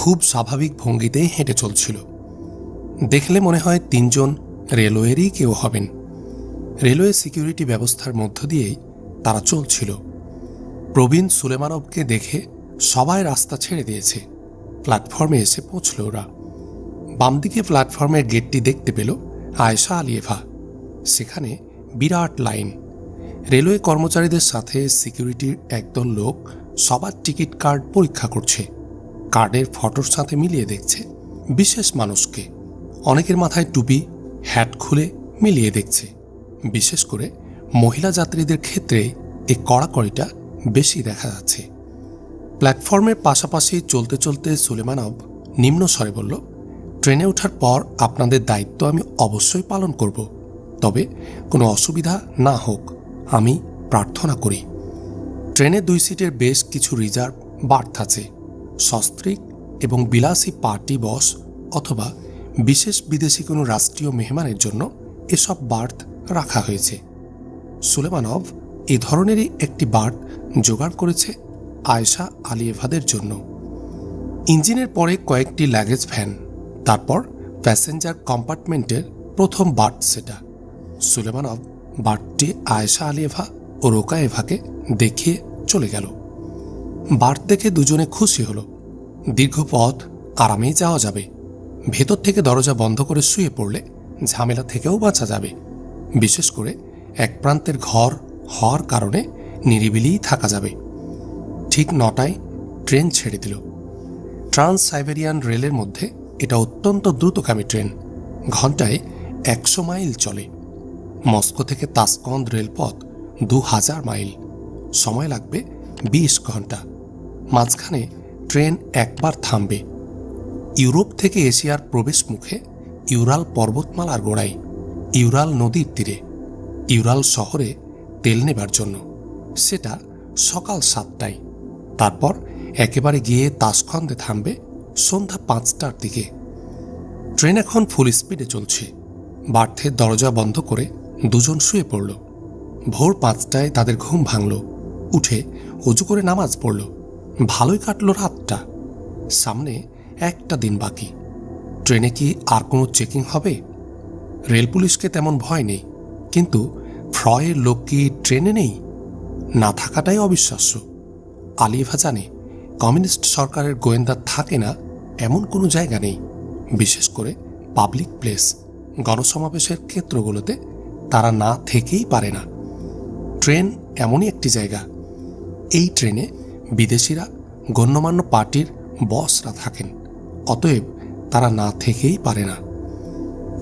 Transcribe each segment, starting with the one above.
খুব স্বাভাবিক ভঙ্গিতেই হেঁটে চলছিল। দেখলে মনে হয় তিনজন রেলওয়েরই কেউ হবেন। রেলওয়ে সিকিউরিটি ব্যবস্থার মধ্য দিয়েই তারা চলছিল। প্রবীণ সুলেমানভকে দেখে সবাই রাস্তা ছেড়ে দিয়েছে। প্ল্যাটফর্মে এসে পৌঁছল ওরা। বাম দিকে প্ল্যাটফর্মের গেটটি দেখতে পেল আয়েশা আলিয়েভা। সেখানে বিরাট লাইন। রেলওয়ে কর্মচারীদের সাথে সিকিউরিটির একদল লোক সবার টিকিট কার্ড পরীক্ষা করছে। কার্ডের ফটোর সাথে মিলিয়ে দেখছে বিশেষ মানুষকে। অনেকের মাথায় টুপি, হ্যাট খুলে মিলিয়ে দেখছে। বিশেষ করে মহিলা যাত্রীদের ক্ষেত্রে এই কড়াকড়িটা বেশি দেখা যাচ্ছে। প্ল্যাটফর্মের পাশাপাশি চলতে চলতে সুলেমানভ নিম্ন স্বরে বলল, ট্রেনে ওঠার পর আপনাদের দায়িত্ব আমি অবশ্যই পালন করব, তবে কোনো অসুবিধা না হোক আমি প্রার্থনা করি। ট্রেনে 2 সিটের বেশ কিছু রিজার্ভ বার্থ আছে। সস্ত্রীক এবং বিলাসী পার্টি বস অথবা বিশেষ বিদেশি কোনো রাষ্ট্রীয় মেহমানের জন্য এসব বার্থ রাখা হয়েছে। সুলেমানভ এ ধরনেরই একটি বার্থ জোগাড় করেছে আয়েশা আলিয়েভাদের জন্য। ইঞ্জিনের পরে কয়েকটি লাগেজ ভ্যান, তারপর প্যাসেঞ্জার কম্পার্টমেন্টের প্রথম বার্থ সেটা। সুলেমানভ বার্থটি আয়েশা আলিয়েভা ও রোকায়েভাকে দেখিয়ে চলে গেল। বার্থ দেখে দুজনে খুশি হল। দীর্ঘ পথ আরামেই যাওয়া যাবে। ভেতর থেকে দরজা বন্ধ করে শুয়ে পড়লে ঝামেলা থেকেও বাঁচা যাবে। বিশেষ করে এক প্রান্তের ঘর হওয়ার কারণে নিরিবিলিই থাকা যাবে। ঠিক 9টায় ট্রেন ছেড়ে দিল। ট্রান্স সাইবেরিয়ান রেলের মধ্যে এটা অত্যন্ত দ্রুতগামী ট্রেন। ঘন্টায় 100 মাইল চলে। মস্কো থেকে তাসকন্দ রেলপথ 2000 মাইল। সময় লাগবে 20 ঘন্টা। মাঝখানে ট্রেন একবার থামবে। ইউরোপ থেকে এশিয়ার প্রবেশ মুখে ইউরাল পর্বতমালার গোড়ায়, ইউরাল নদীর তীরে, ইউরাল শহরে তেল নেবার জন্য। সেটা সকাল 7টায়। তারপর একেবারে গিয়ে তাসকন্দে থামবে সন্ধ্যা 5টার দিকে। ট্রেন এখন ফুল স্পিডে চলছে। বার্থের দরজা বন্ধ করে দুজন শুয়ে পড়ল। ভোর 5টায় তাদের ঘুম ভাঙল। উঠে অজু করে নামাজ পড়ল। ভালোই কাটল রাতটা। সামনে একটা দিন বাকি। ট্রেনে কি আর কোনো চেকিং হবে? রেল পুলিশকে তেমন ভয় নেই, কিন্তু ফ্রয়ের লোক কি ট্রেনে নেই? না থাকাটাই অবিশ্বাস্য। আলিয়েভা জানে কমিউনিস্ট সরকারের গোয়েন্দা থাকে না এমন কোনো জায়গা নেই। বিশেষ করে পাবলিক প্লেস, গণসমাবেশের ক্ষেত্রগুলোতে তারা না থেকেই পারে না। ট্রেন এমনই একটি জায়গা। এই ট্রেনে বিদেশিরা, গণ্যমান্য পার্টির বসরা থাকেন। অতএব তারা না থেকেই পারে না।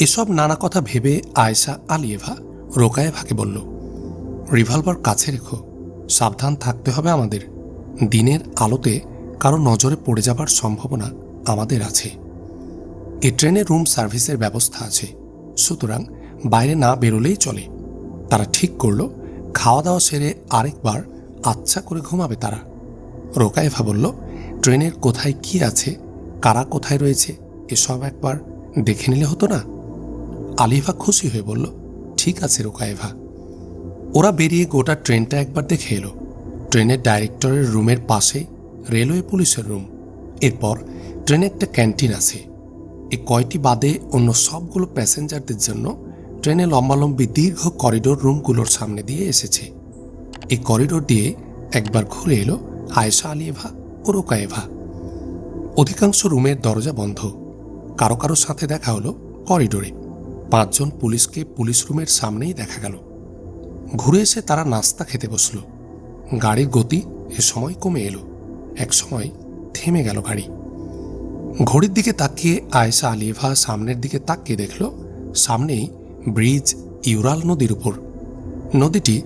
এসব নানা কথা ভেবে আয়েশা আলিয়েভা রোকায়েভাকে বলল, রিভলভার কাছে রেখো, সাবধান থাকতে হবে আমাদের। দিনের আলোতে কারো নজরে পড়ে যাবার সম্ভাবনা আমাদের আছে। এ ট্রেনে রুম সার্ভিসের ব্যবস্থা আছে, সুতরাং বাইরে না বেরোলেই চলে। তারা ঠিক করল খাওয়া দাওয়া সেরে আরেকবার আচ্ছা করে ঘুমাবে তারা। রোকায়েভা বলল, ট্রেনের কোথায় কি আছে, কারা কোথায় রয়েছে, এসব একবার দেখে নিলে হতো না? আলিয়েভা খুশি হয়ে বলল, ঠিক আছে রোকায়েভা। ওরা বেরিয়ে গোটা ট্রেনটা একবার দেখে এলো। ট্রেনের ডাইরেক্টরের রুমের পাশে রেলওয়ে পুলিশের রুম। এরপর ট্রেনে একটা ক্যান্টিন আছে। এই কয়টি বাদে অন্য সবগুলো প্যাসেঞ্জারদের জন্য ট্রেনে লম্বালম্বি দীর্ঘ করিডোর রুমগুলোর সামনে দিয়ে এসেছে। এই করিডোর দিয়ে একবার ঘুরে এলো আয়েশা আলিয়েভা ও রোকায়েভা। অধিকাংশ রুমের দরজা বন্ধ। কারো কারো সাথে দেখা হলো করিডোরে। 5 জন পুলিশকে পুলিশ রুমের সামনেই দেখা গেল। ঘুরে এসে তারা নাস্তা খেতে বসল। গাড়ির গতি এ সময় কমে এলো। এক সময় থেমে গেল গাড়ি। ঘড়ির দিকে তাকিয়ে আয়েশা আলিয়েভা সামনের দিকে তাকিয়ে দেখল সামনেই ব্রিজ ইউরাল নদীর উপর। নদীটি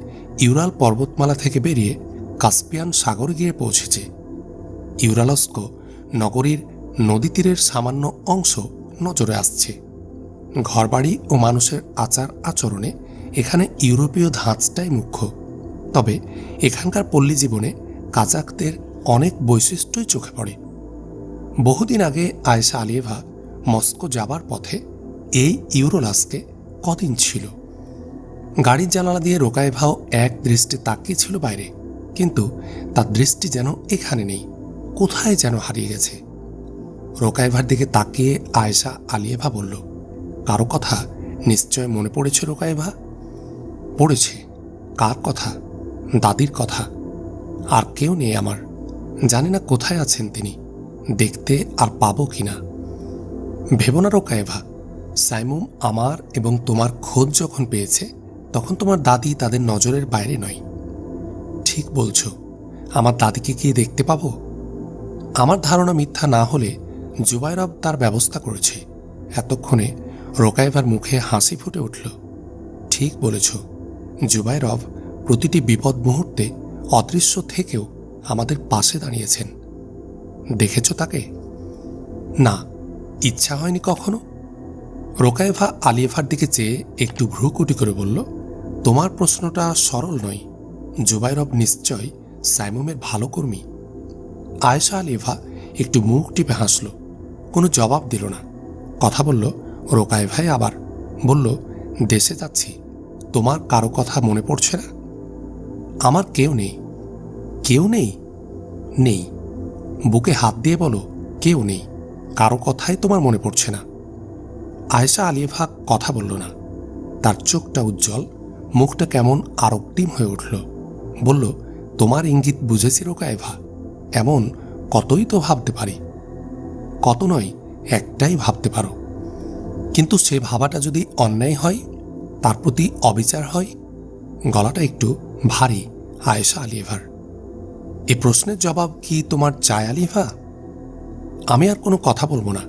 ইউরাল পর্বতমালা থেকে বেরিয়ে কাস্পিয়ান সাগরে গিয়ে পৌঁছেছে। ইউরালস্ক নগরীর নদী তীরের সামান্য অংশ নজরে আসছে। ঘরবাড়ি ও মানুষের আচার আচরণে এখানে ইউরোপীয় ধাঁচটাই মুখ্য। তবে এখানকার পল্লী জীবনে কাজাকদের অনেক বৈশিষ্ট্যই চোখে পড়ে। বহুদিন আগে আয়েশা আলিয়েভা মস্কো যাবার পথে এই ইউরোলাসকে কদিন ছিল। গাড়ির জানালা দিয়ে রোকায়েভাও এক দৃষ্টি তাকিয়ে ছিল বাইরে, কিন্তু তার দৃষ্টি যেন এখানে নেই, কোথায় যেন হারিয়ে গেছে। রোকায়েভার দিকে তাকিয়ে আয়েশা আলিয়েভা বলল, কারো কথা নিশ্চয় মনে পড়েছে রোকায়েভা? পড়েছে। কার কথা? দাদির কথা। আর কেউ নেই আমার। জানি না কোথায় আছেন তিনি, দেখতে আর পাবো কিনা। ভেবো না রোকায়েভা, সাইমুম আমার এবং তোমার খোঁজ যখন পেয়েছে তখন তোমার দাদি তাদের নজরের বাইরে নয়। ঠিক বলছো, আমার দাদিকে কি দেখতে পাবো? আমার ধারণা মিথ্যা না হলে জুবাইরব তার ব্যবস্থা করেছে। এতক্ষণে রোকায়েভার মুখে হাসি ফুটে উঠল। ঠিক বলেছ, জুবাইরব প্রতিটি বিপদ মুহূর্তে অদৃশ্য থেকেও আমাদের পাশে দাঁড়িয়েছেন। দেখেছ তাকে? না, ইচ্ছা হয়নি কখনো। রোকায়েভা আলিয়েভার দিকে চেয়ে একটু ভ্রুকুটি করে বলল, তোমার প্রশ্নটা সরল নয়। জুবাইরব নিশ্চয় সাইমুমের ভালো কর্মী। আয়েশা আলিয়েভা একটু মুখ টিপে হাসল, কোনো জবাব দিল না। কথা বলল রোকায়েভাই আবার বলল, দেশে যাচ্ছি, তোমার কারো কথা মনে পড়ছে না? আমার কেউ নেই। কেউ নেই? নেই। বুকে হাত দিয়ে বলো, কেউ নেই। কারো কথাই তোমার মনে পড়ছে না? আয়েশা আলিয়েভা কথা বলল না। তার চোখটা উজ্জ্বল, মুখটা কেমন আরক্তিম হয়ে উঠল। বলল, তোমার ইঙ্গিত বুঝেছি রোকায়েভা। এমন কতই তো ভাবতে পারি। কত নয়, একটাই ভাবতে পারো। কিন্তু সে ভাবাটা যদি অন্যায় হয়, তার প্রতি অবিচার হয়। গলাটা একটু ভারী আয়েশা আলিয়েভার। এ প্রশ্নের জবাব কি তোমার চায় আলিয়েভা? আমি আর কোনো কথা বলবো না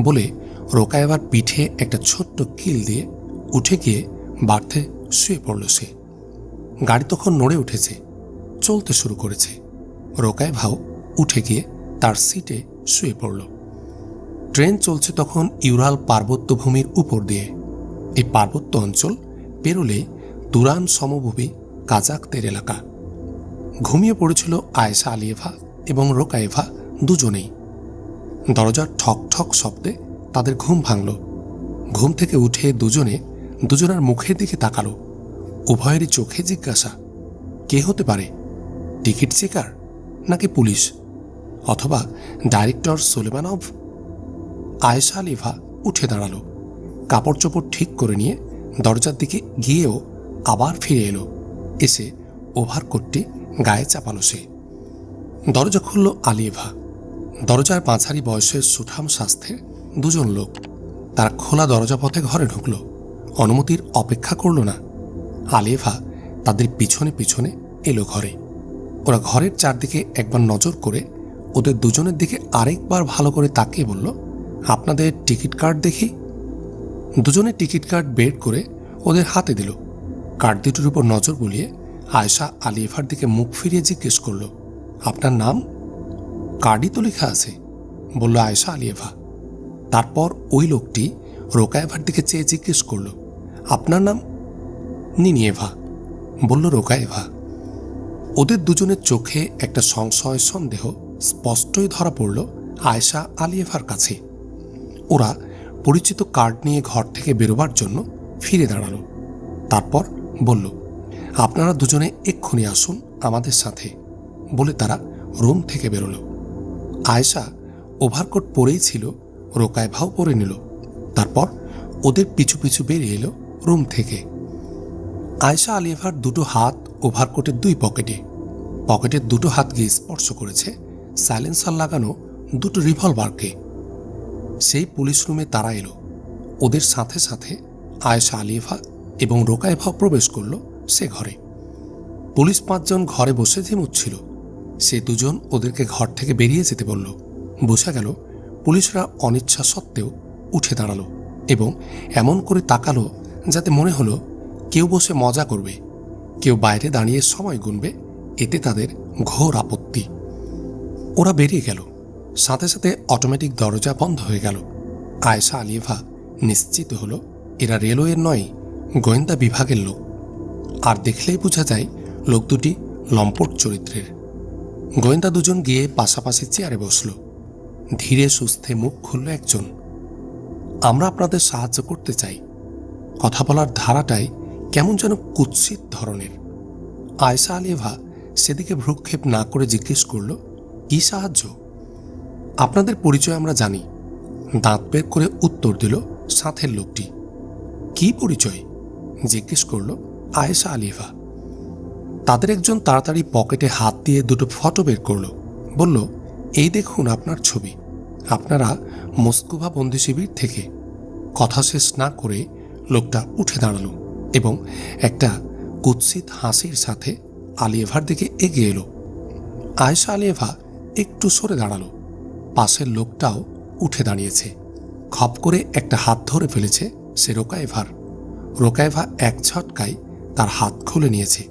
বলে রোকায়েভার পিঠে একটা ছোট্ট কিল দিয়ে উঠে গিয়ে বার্থে শুয়ে পড়ল সে। গাড়ি তখন নড়ে উঠেছে, চলতে শুরু করেছে। রোকায়েভাও উঠে গিয়ে তার সিটে শুয়ে পড়ল। ট্রেন চলছে তখন ইউরাল পার্বত্যভূমির উপর দিয়ে। এই পার্বত্য অঞ্চল পেরোলেই তুরান সমভূমি কাজাকদের এলাকা। ঘুমিয়ে পড়েছিল আয়েশা আলিয়েভা এবং রোকায়েভা দুজনেই। দরজার ঠক ঠক শব্দে তাদের ঘুম ভাঙল। ঘুম থেকে উঠে দুজনের মুখের দিকে তাকালো। উভয়েরই চোখে জিজ্ঞাসা, কে হতে পারে? টিকিট চেকার নাকি পুলিশ, অথবা ডাইরেক্টর সুলেমানভ? আয়েশা আলিয়েভা উঠে দাঁড়ালো, কাপড় চোপড় ঠিক করে নিয়ে দরজার দিকে গিয়েও আবার ফিরে এলো। এসে ওভারকোটটি গায়ে চাপালো সে। দরজা খুলল আলিয়েভা। দরজার মাঝারি বয়সের সুঠাম স্বাস্থ্যের দুজন লোক। তারা খোলা দরজা পথে ঘরে ঢুকল, অনুমতির অপেক্ষা করল না। আলিয়েভা তাদের পিছনে পিছনে এলো ঘরে। ওরা ঘরের চারদিকে একবার নজর করে ওদের দুজনের দিকে আরেকবার ভালো করে তাকিয়ে বলল, আপনাদের টিকিট কার্ড দেখি। দুজনে টিকিট কার্ড বের করে ওদের হাতে দিল। কার্ড দুটোর উপর নজর বুলিয়ে আয়েশা আলিয়েভার দিকে মুখ ফিরিয়ে জিজ্ঞেস করল, আপনার নাম? কার্ডই তো লেখা আছে, বলল আয়েশা আলিয়েভা। তারপর ওই লোকটি রোকায়েভার দিকে চেয়ে জিজ্ঞেস করল, আপনার নাম? নিনিয়েভা, বলল রোকায়েভা। ওদের দুজনের চোখে একটা সংশয় সন্দেহ স্পষ্টই ধরা পড়ল আয়েশা আলিয়েভার কাছে। ওরা পরিচিত কার্ড নিয়ে ঘর থেকে বেরোবার জন্য ফিরে দাঁড়ালো। তারপর বলল, আপনারা দুজনে এক্ষুনি আসুন আমাদের সাথে, বলে তারা রুম থেকে বেরোলো। আয়েশা ওভারকোট পরেই ছিল, রোকায়েভাও পরে নিল। তারপর ওদের পিছু পিছু বেরিয়ে এলো রুম থেকে। আয়েশা আলিয়েভার দুটো হাত ওভারকোটের দুই পকেটে। পকেটের দুটো হাত গিয়ে স্পর্শ করেছে সাইলেন্সার লাগানো দুটো রিভলভারকে। সেই পুলিশ রুমে তারা এলো। ওদের সাথে সাথে আয়েশা আলিয়েভা এবং রোকায়েভাও প্রবেশ করল সে ঘরে। পুলিশ 5 জন ঘরে বসে ঝিমুচ্ছিল। সে দুজন ওদেরকে ঘর থেকে বেরিয়ে যেতে বলল। বোঝা গেল পুলিশরা অনিচ্ছা সত্ত্বেও উঠে দাঁড়ালো এবং এমন করে তাকালো যাতে মনে হলো কেউ বসে মজা করবে, কেউ বাইরে দাঁড়িয়ে সময় গুনবে, এতে তাদের ঘোর আপত্তি। ওরা বেরিয়ে গেল। সাথে সাথে অটোমেটিক দরজা বন্ধ হয়ে গেল। আয়েশা আলিয়েভা নিশ্চিত হলো এরা রেলওয়ের নয়, গোয়েন্দা বিভাগের লোক। আর দেখলেই বোঝা যায় লোক দুটি লম্পট চরিত্রের। গোয়েন্দা দুজন গিয়ে পাশাপাশি চেয়ারে বসল। ধীরে সুস্থে মুখ খুলল একজন। আমরা আপনাদের সাহায্য করতে চাই। কথা বলার ধারাটাই কেমন যেন কুৎসিত ধরনের। আয়েশা আলিয়েভা সেদিকে ভ্রুক্ষেপ না করে জিজ্ঞেস করল, কি সাহায্য? আপনাদের পরিচয় আমরা জানি, দাঁত বের করে উত্তর দিল সাথের লোকটি। কি পরিচয়? জিজ্ঞেস করল আয়েশা আলিফা। তাদের একজন তাড়াতাড়ি পকেটে হাত দিয়ে দুটো ফটো বের করল। বলল, এই দেখুন আপনার ছবি, আপনারা মস্কোভা বন্দি শিবির থেকে। কথা শেষ না করে লোকটা উঠে দাঁড়ালো এবং একটা কুৎসিত হাসির সাথে আলিয়েভার দিকে এগিয়ে এলো। আয়েশা আলিয়েভা একটু সরে দাঁড়ালো। পাশের লোকটাও উঠে দাঁড়িয়েছে। খপ করে একটা হাত ধরে ফেলেছে সে রোকায়েভার। রোকায়েভা এক ঝটকায় তার হাত খুলে নিয়েছে।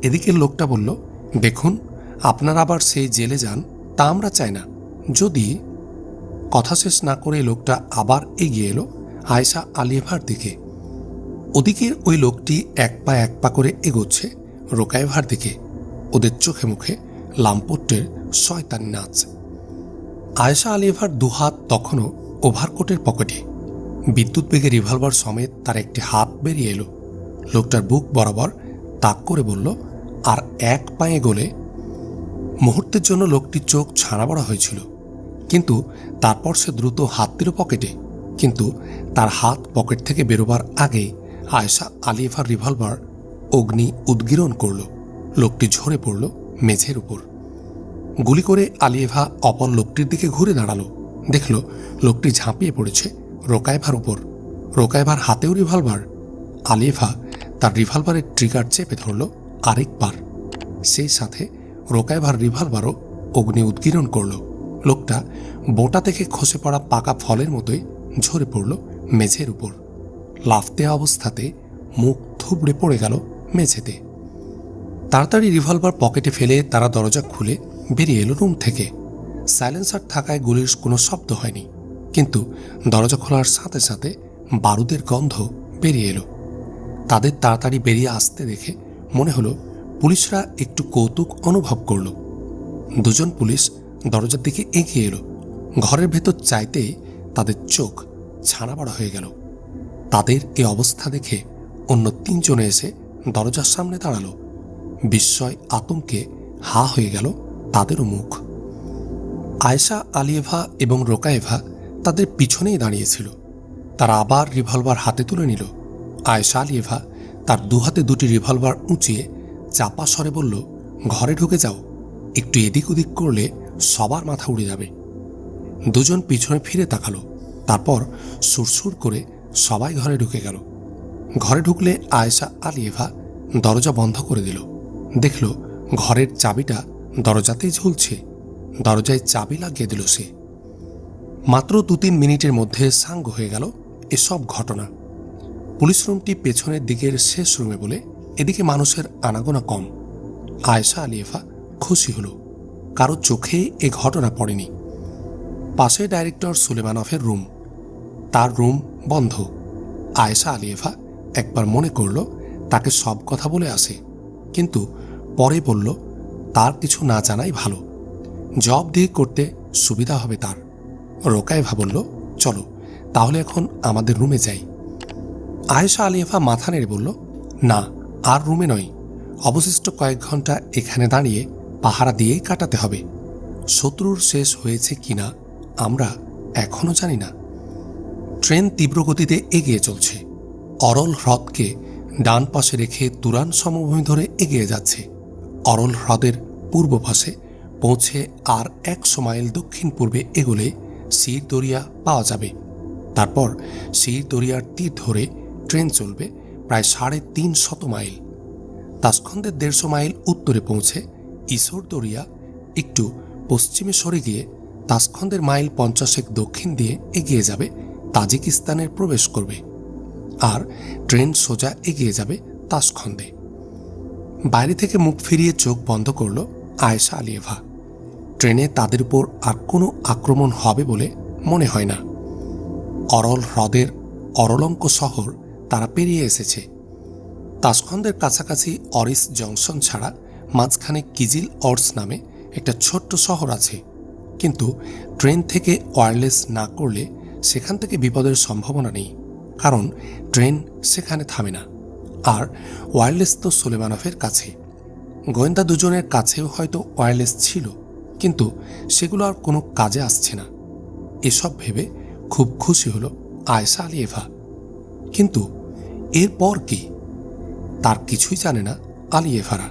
এদিকে লোকটা বলল, দেখুন, আপনারা আবার সেই জেলে যান তা আমরা চাই না। যদি কথা শেষ না করে লোকটা আবার এগিয়ে এলো আয়েশা আলিয়েভার দিকে। ওদিকে ওই লোকটি এক পা করে এগোচ্ছে রোকায়েভার দিকে। ওদের চোখে মুখে লাম্পটের শয়তানি নাচ। আয়েশা আলিয়েভার দুহাত তখনও ওভারকোটের পকেটে। বিদ্যুৎ বেগে রিভলভার সমেত তার একটি হাত বেরিয়ে এলো। লোকটার বুক বরাবর তাক করে বলল, আর এক পায়ে গলে। মুহূর্তের জন্য লোকটির চোখ ছানা বড়া হয়েছিল, কিন্তু তারপর সে দ্রুত হাত দিল পকেটে। কিন্তু তার হাত পকেট থেকে বেরোবার আগে আয়েশা আলিয়েভার রিভলভার অগ্নি উদ্গীরণ করল। লোকটি ঝরে পড়ল মেঝের উপর। গুলি করে আলিয়েভা অপর লোকটির দিকে ঘুরে দাঁড়ালো। দেখল লোকটি ঝাঁপিয়ে পড়েছে রোকায়েভার উপর। রোকায়েভার হাতেও রিভলভার। আলিয়েভা তার রিভলভারের ট্রিগার চেপে ধরল আরেকবার। সেই সাথে রোকায়েভার রিভলভারও অগ্নি উদ্গীরণ করল। লোকটা বোটা থেকে খসে পড়া পাকা ফলের মতোই ঝরে পড়ল মেঝের উপর। লাফ দেওয়া অবস্থাতে মুখ থুবড়ে পড়ে গেল মেঝেতে। তাড়াতাড়ি রিভলভার পকেটে ফেলে তারা দরজা খুলে বেরিয়ে এলো রুম থেকে। সাইলেন্সার থাকায় গুলির কোনো শব্দ হয়নি, কিন্তু দরজা খোলার সাথে সাথে বারুদের গন্ধ বেরিয়ে এলো। তাদের তাড়াতাড়ি বেরিয়ে আসতে দেখে মনে হলো পুলিশরা একটু কৌতুক অনুভব করল। দুজন পুলিশ দরজার দিকে এগিয়ে এলো। ঘরের ভেতর চাইতেই তাদের চোখ ছানা বড়া হয়ে গেল। তাদের এই অবস্থা দেখে অন্য তিনজনে এসে দরজার সামনে দাঁড়ালো। বিস্ময় আতঙ্কে হা হয়ে গেল তাদেরও মুখ। আয়েশা আলিয়েভা এবং রোকায়েভা তাদের পিছনেই দাঁড়িয়েছিল। তারা আবার রিভলভার হাতে তুলে নিল। আয়েশা আলিয়েভা তার দুহাতে দুটি রিভলভার উঁচিয়ে চাপা স্বরে বলল, ঘরে ঢুকে যাও, একটু এদিক ওদিক করলে সবার মাথা উড়ে যাবে। দুজন পিছনে ফিরে তাকালো। তারপর সুরসুর করে সবাই ঘরে ঢুকে গেল। ঘরে ঢুকলে আয়েশা আলিয়েভা দরজা বন্ধ করে দিল। দেখল ঘরের চাবিটা দরজাতেই ঝুলছে। দরজায় চাবি লাগিয়ে দিল সে। মাত্র 2-3 মিনিটের মধ্যে সাঙ্গ হয়ে গেল এসব ঘটনা। পুলিশ রুমটি পেছনের দিকের শেষ রুমে বলে এদিকে মানুষের আনাগোনা কম। আয়েশা আলিয়েভা খুশি হল, কারো চোখে এ ঘটনা পড়েনি। পাশে ডাইরেক্টর সুলেমানভের রুম। তার রুম বন্ধ। আয়েশা আলিয়েভা একবার মনে করল তাকে সব কথা বলে আসে, কিন্তু পরে বলল তার কিছু না জানাই ভালো, জবাবদিহি করতে সুবিধা হবে তার। রোকায়েভা বলল, চলো তাহলে এখন আমাদের রুমে যাই। আয়েশা আলিয়েভা মাথা নেড়ে বলল, না, আর রুমে নয়, অবশিষ্ট কয়েক ঘন্টা এখানে দাঁড়িয়ে পাহারা দিয়েই কাটাতে হবে। শত্রুর শেষ হয়েছে কিনা আমরা এখনো জানি না। ট্রেন তীব্র গতিতে এগিয়ে চলছে। অরল হ্রদকে ডান পাশে রেখে তুরান সমভূমি ধরে এগিয়ে যাচ্ছে। অরল হ্রদের পূর্ব পাশে পৌঁছে আর 100 মাইল দক্ষিণ পূর্বে এগোলে সির দরিয়া পাওয়া যাবে। তারপর সির দরিয়ার তীর ধরে ট্রেন চলবে প্রায় 350 মাইল। তাসখন্দের 150 মাইল উত্তরে পৌঁছে ইসোর দরিয়া একটু পশ্চিমে সরে গিয়ে তাসখন্দের মাইল 50 দক্ষিণ দিয়ে এগিয়ে যাবে, তাজিকিস্তানের প্রবেশ করবে। আর ট্রেন সোজা এগিয়ে যাবে তাসখন্দে। বাইরে থেকে মুখ ফিরিয়ে চোখ বন্ধ করল আয়েশা আলিয়েভা। ট্রেনে তাদের উপর আর কোনো আক্রমণ হবে বলে মনে হয় না। অরল হ্রদের অরলঙ্ক শহর তারা পেরিয়ে এসেছে। তাসখন্দের কাছাকাছি অরিস জংশন ছাড়া মাঝখানে কিজিল অর্স নামে একটা ছোট্ট শহর আছে, কিন্তু ট্রেন থেকে ওয়্যারলেস না করলে সেখান থেকে বিপদের সম্ভাবনা নেই, কারণ ট্রেন সেখানে থামে না। আর ওয়্যারলেস তো সুলেমানভের কাছে। গোয়েন্দা দুজনের কাছেও হয়তো ওয়্যারলেস ছিল, কিন্তু সেগুলো আর কোনো কাজে আসছে না। এসব ভেবে খুব খুশি হলো আয়েশা আলিয়েভা। কিন্তু এরপর কি, তার কিছুই জানে না আলিয়েভারা।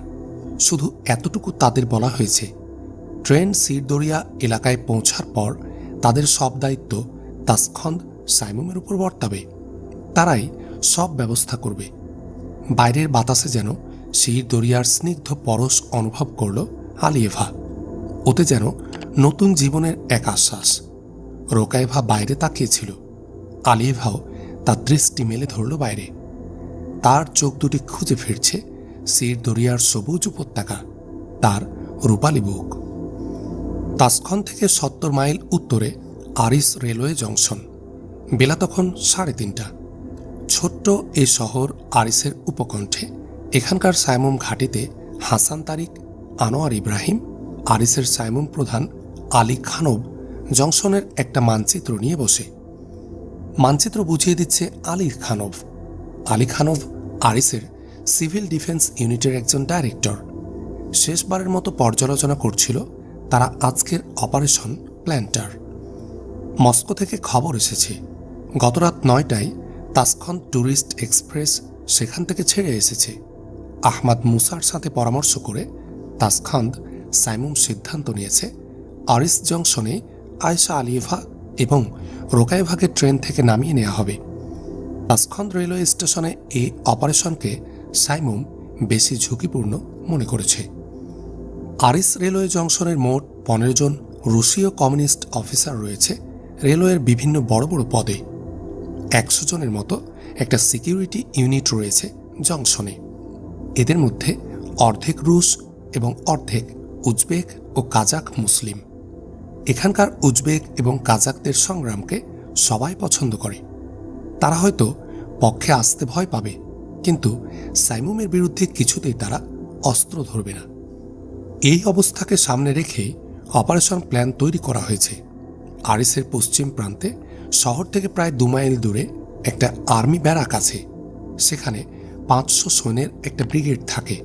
শুধু এতটুকু তাদের বলা হয়েছে, ট্রেন সিরদরিয়া এলাকায় পৌঁছার পর তাদের সব দায়িত্ব তাসখন্দ সাইমুমের উপর বর্তাবে। তারাই সব ব্যবস্থা করবে। বাইরের বাতাসে যেন সিরদরিয়ার স্নিগ্ধ পরশ অনুভব করল আলিয়েভা। ওতে যেন নতুন জীবনের এক আশ্বাস। রোকায়েভা বাইরে তাকিয়েছিল। আলিয়েভাও তার দৃষ্টি মেলে ধরল বাইরে। তার চোখ দুটি খুঁজে ফিরছে সিরদরিয়ার সবুজ উপত্যকা, তার রূপালী বুক। তাসখন্দ থেকে 70 মাইল উত্তরে আরিস রেলওয়ে জংশন। বেলা তখন 3:30। ছোট্ট এই শহর আরিসের উপকণ্ঠে। এখানকার সাইমুম ঘাটিতে হাসান তারিক, আনোয়ার ইব্রাহিম, আরিসের সাইমুম প্রধান আলী খানব জংশনের একটা মানচিত্র নিয়ে বসে। মানচিত্র বুঝিয়ে দিচ্ছে আলী খানব। আলী খানব আরিসের সিভিল ডিফেন্স ইউনিটের একজন ডাইরেক্টর। শেষবারের মতো পর্যালোচনা করছিল তারা আজকের অপারেশন প্ল্যান্টার। মস্কো থেকে খবর এসেছে গতরাত 9টায় তাসখন্দ ট্যুরিস্ট এক্সপ্রেস সেখান থেকে ছেড়ে এসেছে। আহমদ মুসার সাথে পরামর্শ করে তাসখন্দ সাইমুম সিদ্ধান্ত নিয়েছে আরিস জংশনে আয়েশা আলিয়েভা এবং রোকায়েভাকে ট্রেন থেকে নামিয়ে নেওয়া হবে। তাসখন্দ রেলওয়ে স্টেশনে এই অপারেশনকে সাইমুম বেশি ঝুঁকিপূর্ণ মনে করেছে। আরিস রেলওয়ে জংশনের মোট 15 জন রুশীয় কমিউনিস্ট অফিসার রয়েছে রেলওয়ের বিভিন্ন বড় বড় পদে। 100 জনের মতো একটা সিকিউরিটি ইউনিট রয়েছে জংশনে। এদের মধ্যে অর্ধেক রুশ এবং অর্ধেক উজবেক ও কাজাক মুসলিম। এখানকার উজবেক এবং কাজাকদের সংগ্রামকে সবাই পছন্দ করে। তারা হয়তো পক্ষে আসতে ভয় পাবে, কিন্তু সাইমুমের বিরুদ্ধে কিছুতেই তারা অস্ত্র ধরবে না। এই অবস্থাকে সামনে রেখে অপারেশন প্ল্যান তৈরি করা হয়েছে। আরিসের পশ্চিম প্রান্তে শহর থেকে প্রায় 2 মাইল দূরে একটা আর্মি ব্যারাক আছে। সেখানে 500 সৈন্যের একটা ব্রিগেড থাকে।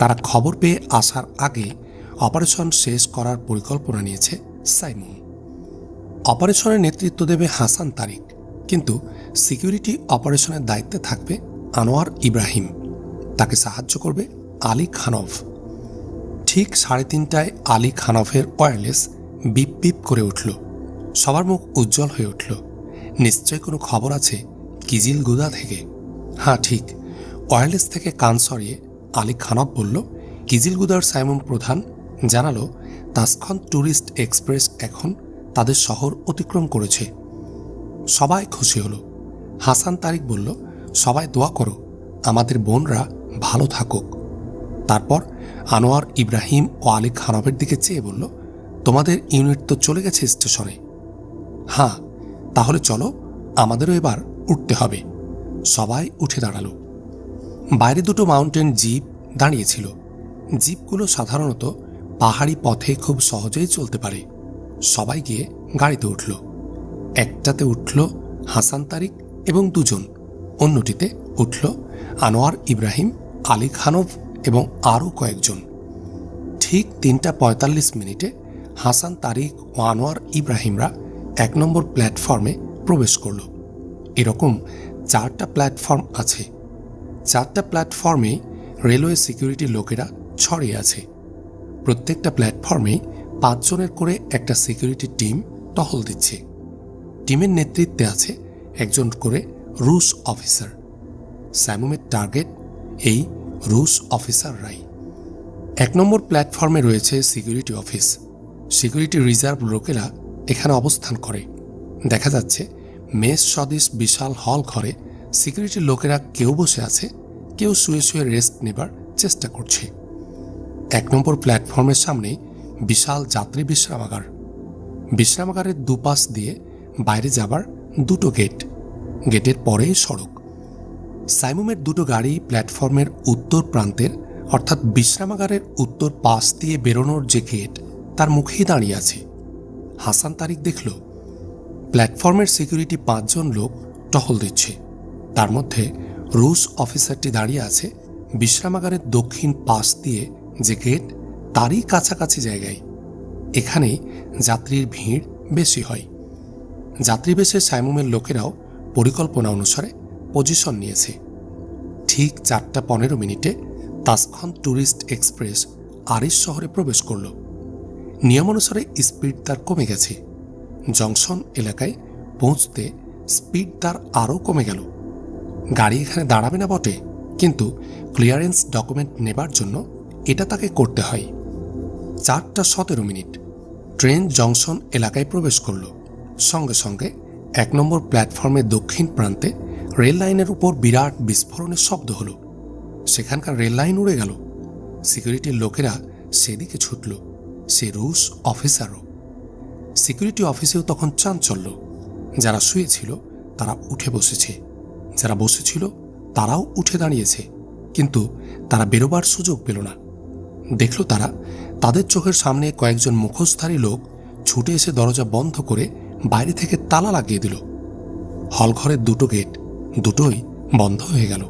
তারা খবর পেয়ে আসার আগে অপারেশন শেষ করার পরিকল্পনা নিয়েছে সাইমুম। অপারেশনের নেতৃত্ব দেবে হাসান তারিক, কিন্তু সিকিউরিটি অপারেশনের দায়িত্বে থাকবে আনোয়ার ইব্রাহিম। তাকে সাহায্য করবে আলী খানভ। ঠিক 3:30টায় আলী খানভের ওয়্যারলেস বিপ বিপ করে উঠল। সবার মুখ উজ্জ্বল হয়ে উঠল। নিশ্চয় কোনো খবর আছে কিজিলগুদা থেকে। হ্যাঁ, ঠিক। ওয়্যারলেস থেকে কান সরিয়ে আলী খানভ বলল, কিজিলগুদার সাইমুম প্রধান জানালো তাসখন্দ ট্যুরিস্ট এক্সপ্রেস এখন তাদের শহর অতিক্রম করেছে। সবাই খুশি হলো। হাসান তারিক বলল, সবাই দোয়া করো আমাদের বোনরা ভালো থাকুক। তারপর আনোয়ার ইব্রাহিম ও আলী খানভের দিকে চেয়ে বলল, তোমাদের ইউনিট তো চলে গেছে স্টেশনে। হ্যাঁ, তাহলে চলো, আমাদেরও এবার উঠতে হবে। সবাই উঠে দাঁড়ালো। বাইরে 2টো মাউন্টেন জিপ দাঁড়িয়েছিল। জিপগুলো সাধারণত পাহাড়ি পথে খুব সহজেই চলতে পারে। সবাই গিয়ে গাড়িতে উঠল। একটাতে উঠল হাসান তারিক এবং 2 জন, অন্যটিতে উঠল আনোয়ার ইব্রাহিম, আলী খানভ এবং আরও কয়েকজন। ঠিক 3:45 হাসান তারিক ও আনোয়ার ইব্রাহিমরা 1 নম্বর প্ল্যাটফর্মে প্রবেশ করল। এরকম 4টা প্ল্যাটফর্ম আছে। 4টা প্ল্যাটফর্মে রেলওয়ে সিকিউরিটি লোকেরা ছড়িয়ে আছে। প্রত্যেকটা প্ল্যাটফর্মে 5 জনের করে একটা সিকিউরিটি টিম টহল দিচ্ছে। টিমের নেতৃত্বে আছে একজন করে রুশ অফিসার। সাইমুমের টার্গেট এই রুশ অফিসাররাই। 1 নম্বর প্ল্যাটফর্মে রয়েছে সিকিউরিটি অফিস। সিকিউরিটি রিজার্ভ লোকেরা এখানে অবস্থান করে। দেখা যাচ্ছে মেস সদৃশ বিশাল হল ঘরে সিকিউরিটি লোকেরা কেউ বসে আছে, কেউ শুয়ে শুয়ে রেস্ট নেবার চেষ্টা করছে। 1 নম্বর প্ল্যাটফর্মের সামনে বিশাল যাত্রী বিশ্রামাগার। বিশ্রামাগারের দুপাশ দিয়ে বাইরে যাবার 2টো গেট। গেটের পরেই সড়ক। সাইমুমের 2টো গাড়ি প্ল্যাটফর্মের উত্তর প্রান্তের অর্থাৎ বিশ্রামাগারের উত্তর পাশ দিয়ে বেরোনোর যে গেট তার মুখেই দাঁড়িয়ে আছে। হাসান তারিক দেখল প্ল্যাটফর্মের সিকিউরিটি 5 জন লোক টহল দিচ্ছে। তার মধ্যে রুশ অফিসারটি দাঁড়িয়ে আছে বিশ্রামাগারের দক্ষিণ পাশ দিয়ে যে গেট তারই কাছাকাছি জায়গায়। এখানেই যাত্রীর ভিড় বেশি হয়। যাত্রীবেশে সাইমুমের লোকেরাও পরিকল্পনা অনুসারে পজিশন নিয়েছে। ঠিক 4:15 তাসখন ট্যুরিস্ট এক্সপ্রেস আরিশ শহরে প্রবেশ করল। নিয়মানুসারে স্পিড তার কমে গেছে। জংশন এলাকায় পৌঁছতে স্পিড তার আরও কমে গেল। গাড়ি এখানে দাঁড়াবে না বটে, কিন্তু ক্লিয়ারেন্স ডকুমেন্ট নেবার জন্য এটা তাকে করতে হয়। 4:17 ট্রেন জংশন এলাকায় প্রবেশ করল। সঙ্গে সঙ্গে 1 নম্বর প্ল্যাটফর্মের দক্ষিণ প্রান্তে রেল লাইনের উপর বিরাট বিস্ফোরণের শব্দ হলো। সেখানকার রেল লাইন উড়ে গেল। সিকিউরিটির লোকেরা সেদিকে ছুটল, সে রুশ অফিসারও। সিকিউরিটি অফিসেও তখন চাঞ্চল্য। যারা শুয়েছিল তারা উঠে বসেছে, যারা বসেছিল তারাও উঠে দাঁড়িয়েছে, কিন্তু তারা বেরোবার সুযোগ পেল না। দেখল তারা তাদের চোখের সামনে কয়েকজন মুখোশধারী লোক ছুটে এসে দরজা বন্ধ করে বাইরে থেকে তালা লাগিয়ে দিল। হলঘরের দুটো গেট, দুটোই বন্ধ হয়ে গেল।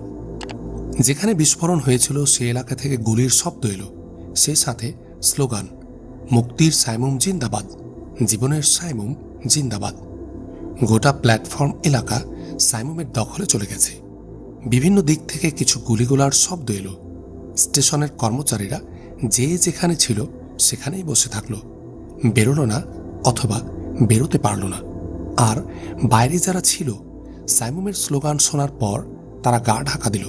যেখানে বিস্ফোরণ হয়েছিল সে এলাকা থেকে গুলির শব্দ এলো, সেই সাথে স্লোগান, মুক্তির সাইমুম জিন্দাবাদ, জীবনের সাইমুম জিন্দাবাদ। গোটা প্ল্যাটফর্ম এলাকা সাইমুমের দখলে চলে গেছে। বিভিন্ন দিক থেকে কিছু গুলিগোলার শব্দ এলো। স্টেশনের কর্মচারীরা যে যেখানে ছিল সেখানেই বসে থাকলো, বেরোলো না অথবা বেরোতে পারল না। আর বাইরে যারা ছিল সাইমুমের স্লোগান শোনার পর তারা গা ঢাকা দিল।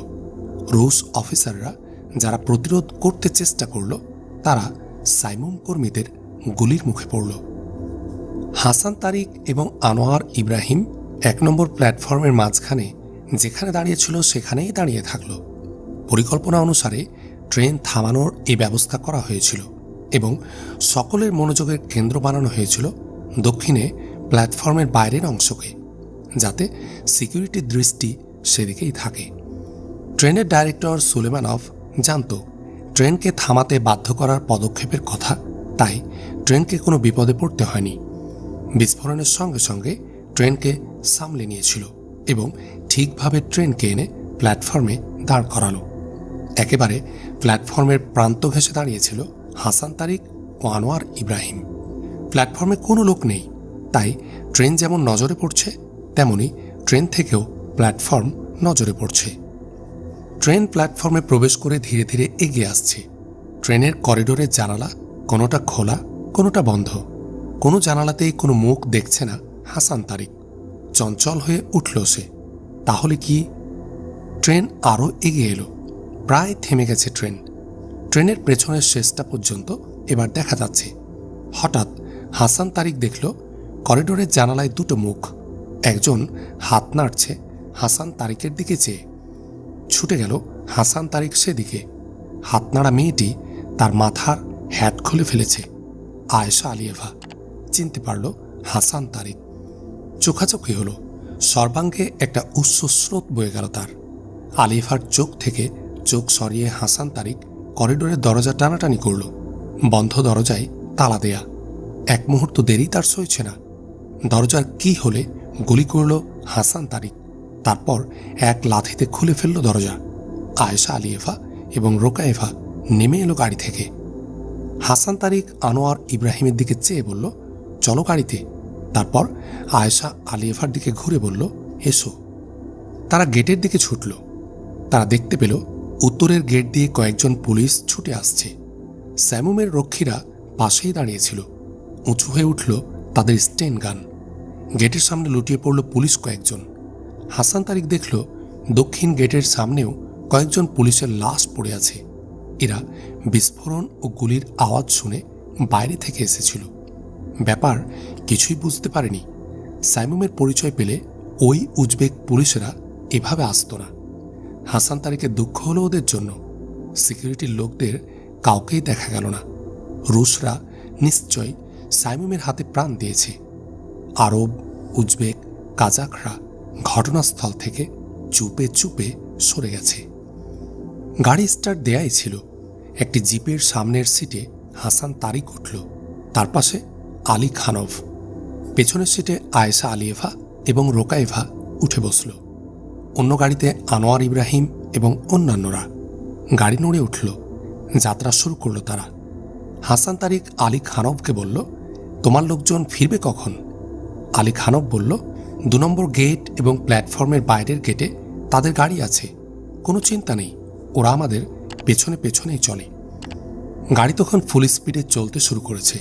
রুশ অফিসাররা যারা প্রতিরোধ করতে চেষ্টা করল তারা সাইমুম কর্মীদের গুলির মুখে পড়ল। হাসান তারিক এবং আনোয়ার ইব্রাহিম 1 নম্বর প্ল্যাটফর্মের মাঝখানে যেখানে দাঁড়িয়েছিল সেখানেই দাঁড়িয়ে থাকল। পরিকল্পনা অনুসারে ট্রেন থামানোর এই ব্যবস্থা করা হয়েছিল এবং সকলের মনোযোগের কেন্দ্র বানানো হয়েছিল দক্ষিণে প্ল্যাটফর্মের বাইরের অংশকে, যাতে সিকিউরিটির দৃষ্টি সেদিকেই থাকে। ট্রেনের ডাইরেক্টর সুলেমানভ জানত ট্রেনকে থামাতে বাধ্য করার পদক্ষেপের কথা, তাই ট্রেনকে কোনো বিপদে পড়তে হয়নি। বিস্ফোরণের সঙ্গে সঙ্গে ট্রেনকে সামলে নিয়েছিল এবং ঠিকভাবে ট্রেনকে এনে প্ল্যাটফর্মে দাঁড় করালো। একেবারে প্ল্যাটফর্মের প্রান্ত ঘেঁষে দাঁড়িয়েছিল হাসান তারিক ও আনোয়ার ইব্রাহিম। প্ল্যাটফর্মে কোনো লোক নেই, তাই ট্রেন যেমন নজরে পড়ছে তেমনি ট্রেন থেকেও প্ল্যাটফর্ম নজরে পড়ছে। ট্রেন প্ল্যাটফর্মে প্রবেশ করে ধীরে ধীরে এগিয়ে আসছে। ট্রেনের করিডোরের জানালা কোনোটা খোলা, কোনোটা বন্ধ। কোনো জানালাতেই কোনো মুখ দেখছে না হাসান তারিক। চঞ্চল হয়ে উঠল সে। তাহলে কি? ট্রেন আরও এগিয়ে এলো। প্রায় থেমে গেছে ট্রেন। ট্রেনের পেছনের শেষটা পর্যন্ত এবার দেখা যাচ্ছে। হঠাৎ হাসান তারিক দেখল করিডোরের জানালায় দুটো মুখ। একজন হাত নাড়ছে হাসান তারিকের দিকে চেয়ে। ছুটে গেল হাসান তারিক সেদিকে। হাত নাড়া মেয়েটি তার মাথার হ্যাট খুলে ফেলেছে। আয়েশা আলিয়েভা। চিনতে পারল হাসান তারিক। চোখাচোখি হলো। সর্বাঙ্গে একটা উচ্ছ্বাসস্রোত বয়ে গেল তার। আলিয়েভার চোখ থেকে চোখ সরিয়ে হাসান তারিক করিডোরের দরজা টানাটানি করল। বন্ধ দরজায় তালা দেয়া। এক মুহূর্ত দেরি তার সইছে না। দরজার কি হলে গুলি করল হাসান তারিক। তারপর এক লাথিতে খুলে ফেলল দরজা। আয়েশা আলিয়েভা এবং রোকায়েভা নেমে এলো গাড়ি থেকে। হাসান তারিক আনোয়ার ইব্রাহিমের দিকে চেয়ে বলল, চলো গাড়িতে। তারপর আয়েশা আলিয়েভার দিকে ঘুরে বলল, এসো। তারা গেটের দিকে ছুটল। তারা দেখতে পেল উত্তরের গেট দিয়ে কয়েকজন পুলিশ ছুটে আসছে। সাইমুমের রক্ষীরা পাশেই দাঁড়িয়েছিল। উঁচু হয়ে উঠল তাদের স্টেন গান। গেটের সামনে লুটিয়ে পড়ল পুলিশ কয়েকজন। হাসান তারিক দেখল দক্ষিণ গেটের সামনেও কয়েকজন পুলিশের লাশ পড়ে আছে। এরা বিস্ফোরণ ও গুলির আওয়াজ শুনে বাইরে থেকে এসেছিল। ব্যাপার কিছুই বুঝতে পারেনি। সাইমুমের পরিচয় পেলে ওই উজবেক পুলিশেরা এভাবে আসতো না। হাসান তারিকের দুঃখ হলো ওদের জন্য। সিকিউরিটির লোকদের কাউকেই দেখা গেল না। রুশরা নিশ্চয় সাইমুমের হাতে প্রাণ দিয়েছে। আরব, উজবেক, কাজাখরা ঘটনাস্থল থেকে চুপে চুপে সরে গেছে। গাড়ি স্টার্ট দেয়াই ছিল। একটি জিপের সামনের সিটে হাসান তারিক উঠল। তার পাশে আলী খানভ। পেছনের সিটে আয়েশা আলিয়েভা এবং রোকায়েভা উঠে বসল। অন্য গাড়িতে আনোয়ার ইব্রাহিম এবং অন্যান্যরা। গাড়ি নড়ে উঠল। যাত্রা শুরু করল তারা। হাসান তারিক আলী খানভকে বলল, তোমার লোকজন ফিরবে কখন? আলী খানব বলল, 2 নম্বর গেট এবং প্ল্যাটফর্মের বাইরের গেটে তাদের গাড়ি আছে, কোনো চিন্তা নেই, ওরা আমাদের পেছনে পেছনেই চলে। গাড়ি তখন ফুল স্পিডে চলতে শুরু করেছে।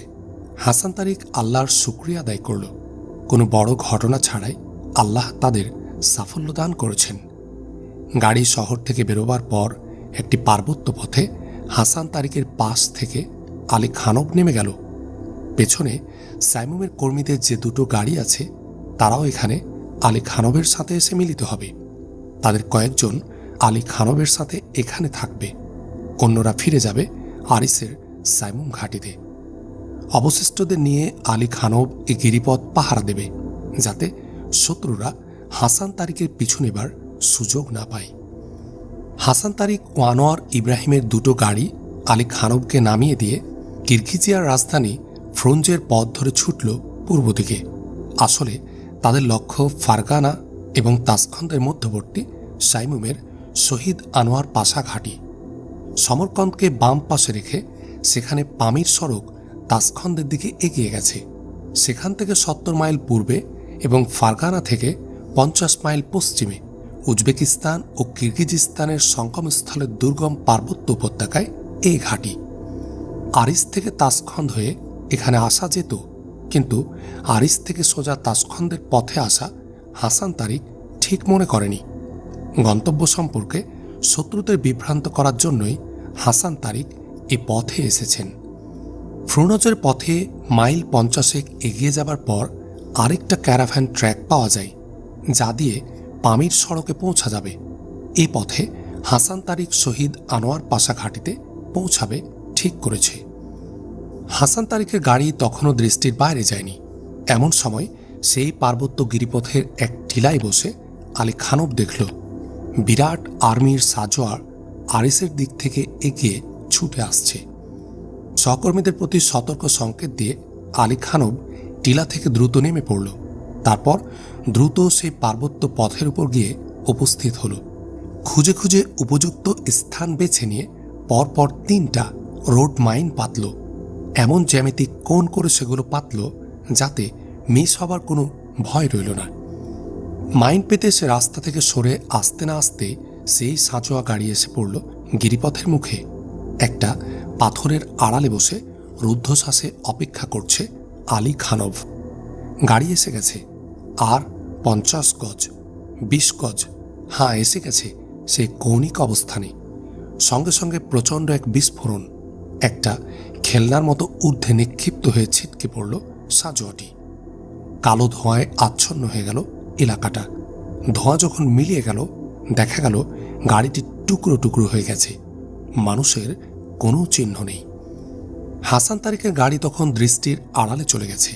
হাসান তারিক আল্লাহর শুকরিয়া আদায় করল। কোনো বড় ঘটনা ছাড়াই আল্লাহ তাদের সাফল্য দান করেছেন। গাড়ি শহর থেকে বেরোবার পর একটি পার্বত্য পথে হাসান তারিকের পাশ থেকে আলী খানব নেমে গেল। পেছনে সাইমুমের কর্মীদের যে 2টো গাড়ি আছে তারাও এখানে আলী খানবের সাথে এসে মিলিত হবে। তাদের কয়েকজন আলী খানবের সাথে এখানে থাকবে, অন্যরা ফিরে যাবে আরিসের সাইমুম ঘাঁটিতে। অবশিষ্টদের নিয়ে আলী খানব এই গিরিপথ পাহারা দেবে, যাতে শত্রুরা হাসান তারিকের পিছু নেবার সুযোগ না পায়। হাসান তারিক ও আনোয়ার ইব্রাহিমের 2টো গাড়ি আলী খানবকে নামিয়ে দিয়ে কিরগিজিয়ার রাজধানী ফ্রঞ্জের পথ ধরে ছুটল পূর্ব দিকে। আসলে তাদের লক্ষ্য ফারগানা এবং তাসখন্দের মধ্যবর্তী সাইমুমের শহীদ আনোয়ার পাশা ঘাঁটি। সমরকন্দকে বাম পাশে রেখে সেখানে পামির সড়ক তাসখন্দের দিকে এগিয়ে গেছে। সেখান থেকে 70 মাইল পূর্বে এবং ফারগানা থেকে 50 মাইল পশ্চিমে উজবেকিস্তান ও কিরগিজিস্তানের সঙ্গমস্থলের দুর্গম পার্বত্য উপত্যকায় এই ঘাঁটি। আরিস থেকে তাসখন্দ হয়ে এখানে আসা যেত, কিন্তু আরিস থেকে সোজা তাসখন্দের পথে আসা হাসান তারিক ঠিক মনে করেনি। গন্তব্য সম্পর্কে শত্রুদের বিভ্রান্ত করার জন্যই হাসান তারিক এ পথে এসেছেন। ফ্রুনজের পথে মাইল 50 এগিয়ে যাবার পর আরেকটা ক্যারাভ্যান ট্র্যাক পাওয়া যায়, যা দিয়ে পামির সড়কে পৌঁছা যাবে। এই পথে হাসান তারিক শহীদ আনোয়ার পাশা ঘাঁটিতে পৌঁছাবে ঠিক করেছে। হাসান তারিকের গাড়ি তখনও দৃষ্টির বাইরে যায়নি। এমন সময় সেই পার্বত্য গিরিপথের এক টিলায় বসে আলী খানব দেখল বিরাট আর্মির সাজোয়ার আরিসের দিক থেকে এগিয়ে ছুটে আসছে। সহকর্মীদের প্রতি সতর্ক সংকেত দিয়ে আলী খানব টিলা থেকে দ্রুত নেমে পড়ল। তারপর দ্রুত সেই পার্বত্য পথের উপর গিয়ে উপস্থিত হল। খুঁজে খুঁজে উপযুক্ত স্থান বেছে নিয়ে পরপর 3টা রোড মাইন পাতল। এমন জ্যামিতিক কোণ করে সেগুলো পাতল যাতে মিস হবার কোনো ভয় রইল না। মাইন পেতে সে রাস্তা থেকে সরে আসতে না আসতে সেই সাঁচোয়া গাড়ি এসে পড়ল গিরিপথের মুখে। একটা পাথরের আড়ালে বসে রুদ্ধশ্বাসে অপেক্ষা করছে আলী খানব। গাড়ি এসে গেছে। আর 50 গজ, 20 গজ, হ্যাঁ এসে গেছে সেই কৌণিক অবস্থানে। সঙ্গে সঙ্গে প্রচণ্ড এক বিস্ফোরণ। একটা খেলনার মতো ঊর্ধ্বে নিক্ষিপ্ত হয়ে ছিটকে পড়ল সাজোয়াটি। কালো ধোঁয়ায় আচ্ছন্ন হয়ে গেল এলাকাটা। ধোঁয়া যখন মিলিয়ে গেল, দেখা গেল গাড়িটি টুকরো টুকরো হয়ে গেছে। মানুষের কোনো চিহ্ন নেই। হাসান তারিকের গাড়ি তখন দৃষ্টির আড়ালে চলে গেছে।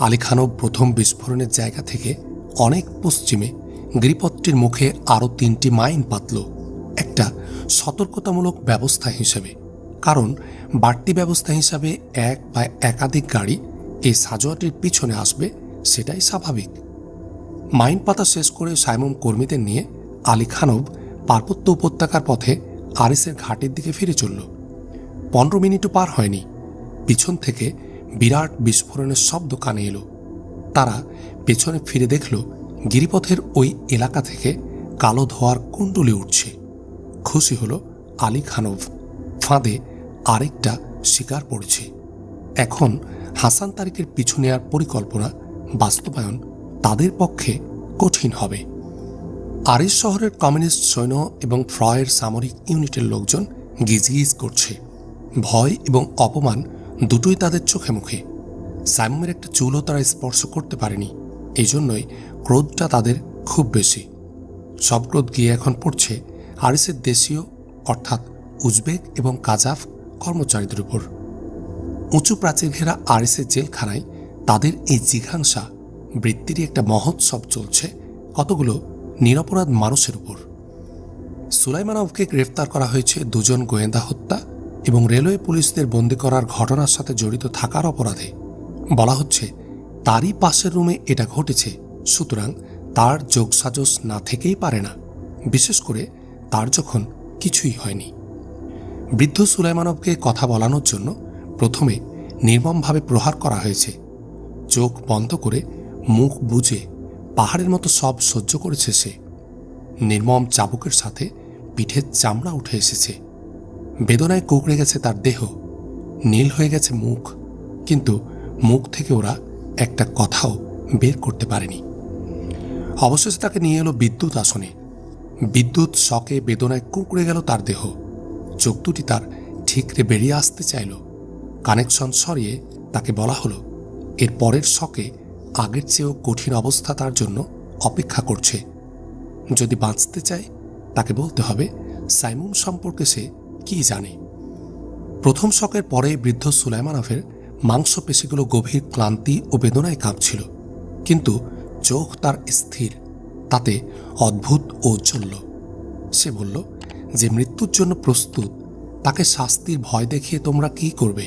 আলী খানব প্রথম বিস্ফোরণের জায়গা থেকে অনেক পশ্চিমে গিরিপথটির মুখে আরও 3টি মাইন পাতল, একটা সতর্কতামূলক ব্যবস্থা হিসেবে। কারণ বাড়তি ব্যবস্থা হিসাবে এক বা একাধিক গাড়ি এই সাজোয়াটির পিছনে আসবে, সেটাই স্বাভাবিক। মাইন পাতা শেষ করে সাইমুম কর্মীদের নিয়ে আলী খানব পার্বত্য উপত্যকার পথে আরিসের ঘাটের দিকে ফিরে চলল। 15 মিনিটও পার হয়নি, পিছন থেকে বিরাট বিস্ফোরণের শব্দ কানে এলো। তারা পেছনে ফিরে দেখল গিরিপথের ওই এলাকা থেকে কালো ধোঁয়ার কুণ্ডলি উঠছে। খুশি হল আলী খানব, ফাঁদে আরেকটা শিকার পড়েছে। এখন হাসান তারিকের পিছু নেওয়ার পরিকল্পনা বাস্তবায়ন তাদের পক্ষে কঠিন হবে। আরিস শহরের কমিউনিস্ট সৈন্য এবং ফ্রয়ের সামরিক ইউনিটের লোকজন গিজগিজ করছে। ভয় এবং অপমান দুটোই তাদের চোখে মুখে। সাইমুমের একটা চুলও তারা স্পর্শ করতে পারেনি, এই জন্যই ক্রোধটা তাদের খুব বেশি। সব ক্রোধ গিয়ে এখন পড়ছে আরিসের দেশীয় অর্থাৎ উজবেক এবং কাজাফ কর্মচারীদের উপর। উঁচু প্রাচীর ঘেরা আরিসের জেলখানায় তাদের এই জিঘাংসা বৃত্তিরই একটা মহোৎসব চলছে কতগুলো নিরপরাধ মানুষের উপর। সুলাইমানভকে গ্রেফতার করা হয়েছে 2 জন গোয়েন্দা হত্যা এবং রেলওয়ে পুলিশদের বন্দী করার ঘটনার সাথে জড়িত থাকার অপরাধে। বলা হচ্ছে তারই পাশের রুমে এটা ঘটেছে, সুতরাং তার যোগসাজশ না থেকেই পারে না, বিশেষ করে তার যখন কিছুই হয়নি। বৃদ্ধ সুলাইমানভকে কথা বলানোর জন্য প্রথমে নির্মমভাবে প্রহার করা হয়েছে। চোখ বন্ধ করে মুখ বুজে পাহাড়ের মতো সব সহ্য করেছে সে। নির্মম চাবুকের সাথে পিঠের চামড়া উঠে এসেছে, বেদনায় কুঁকড়ে গেছে তার দেহ, নীল হয়ে গেছে মুখ, কিন্তু মুখ থেকে ওরা একটা কথাও বের করতে পারেনি। অবশেষে তাকে নিয়ে এলো বিদ্যুৎ আসনে। বিদ্যুৎ শকে বেদনায় কুঁকড়ে গেল তার দেহ, চোখ দুটি তার ঠিকরে বেরিয়ে আসতে চাইল। কানেকশন সরিয়ে তাকে বলা হলো এর পরের শকে আগের চেয়েও কঠিন অবস্থা তার জন্য অপেক্ষা করছে। যদি বাঁচতে চায় তাকে বলতে হবে সাইমুন সম্পর্কে সে কি জানে। প্রথম শকের পরে বৃদ্ধ সুলাইমানভের মাংসপেশিগুলো গভীর ক্লান্তি ও বেদনায় কাঁপছিল, কিন্তু চোখ তার স্থির, তাতে অদ্ভুত ঔজ্জ্বল্য। সে বলল, যে মৃত্যুর জন্য প্রস্তুত তাকে শাস্তির ভয় দেখিয়ে তোমরা কি করবে?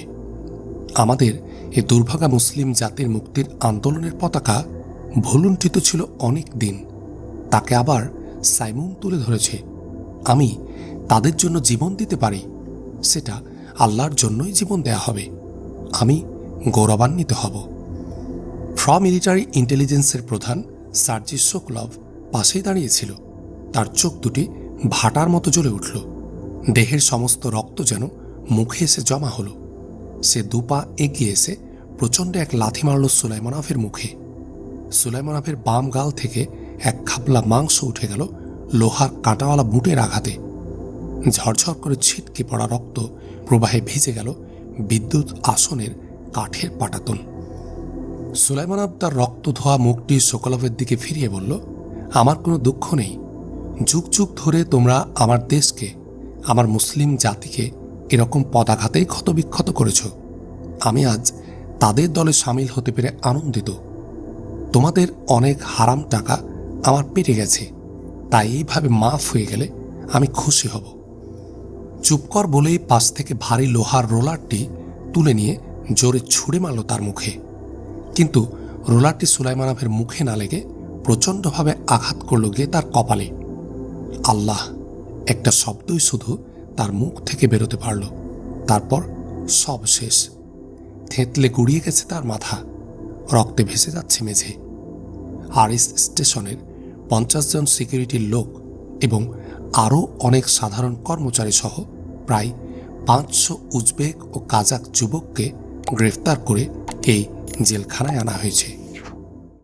আমাদের এ দুর্ভাগা মুসলিম জাতির মুক্তির আন্দোলনের পতাকা ভুলুণ্ঠিত ছিল অনেক দিন, তাকে আবার সাইমুন তুলে ধরেছে। আমি তাদের জন্য জীবন দিতে পারি, সেটা আল্লাহর জন্যই জীবন দেয়া হবে। আমি গৌরবান্বিত হব। মিলিটারি ইন্টেলিজেন্সের প্রধান সার্জি সোকলভ পাশেই দাঁড়িয়েছিল। তার চোখ দুটি ভাটার মতো জ্বলে উঠল, দেহের সমস্ত রক্ত যেন মুখে এসে জমা হলো। সে দুপা এগিয়ে এসে প্রচণ্ড এক লাথি মারল সুলাইমানভের মুখে। সুলাইমানভের বাম গাল থেকে এক খাবলা মাংস উঠে গেল লোহার কাঁটাওয়ালা বুটের আঘাতে। ঝরঝর করে ছিটকে পড়া রক্ত প্রবাহে ভিজে গেল বিদ্যুৎ আসনের কাঠের পাটাতন। সুলাইমানভ তার রক্ত ধোয়া মুখটি সোকলভের দিকে ফিরিয়ে বলল, আমার কোনো দুঃখ নেই। যুগ যুগ ধরে তোমরা আমার দেশকে, আমার মুসলিম জাতিকে এরকম পদাঘাতেই ক্ষতবিক্ষত করেছ। আমি আজ তাদের দলে সামিল হতে পেরে আনন্দিত। তোমাদের অনেক হারাম টাকা আমার পেটে গেছে, তাই এইভাবে মাফ হয়ে গেলে আমি খুশি হব। চুপ কর বলেই পাশ থেকে ভারী লোহার রোলারটি তুলে নিয়ে জোরে ছুঁড়ে মারল তার মুখে, কিন্তু রোলারটি সুলাইমানভের মুখে না লেগে প্রচণ্ডভাবে আঘাত করল গিয়ে তার কপালে। আল্লাহ, একটা শব্দই শুধু তার মুখ থেকে বেরোতে পারল। তারপর সব শেষ। থেঁতলে গুড়িয়ে গেছে তার মাথা, রক্তে ভেসে যাচ্ছে মেঝে। আরিস স্টেশনের 50 জন সিকিউরিটির লোক এবং আরও অনেক সাধারণ কর্মচারী সহ প্রায় 500 উজবেক ও কাজাক যুবককে গ্রেফতার করে এই জেলখানায় আনা হয়েছে।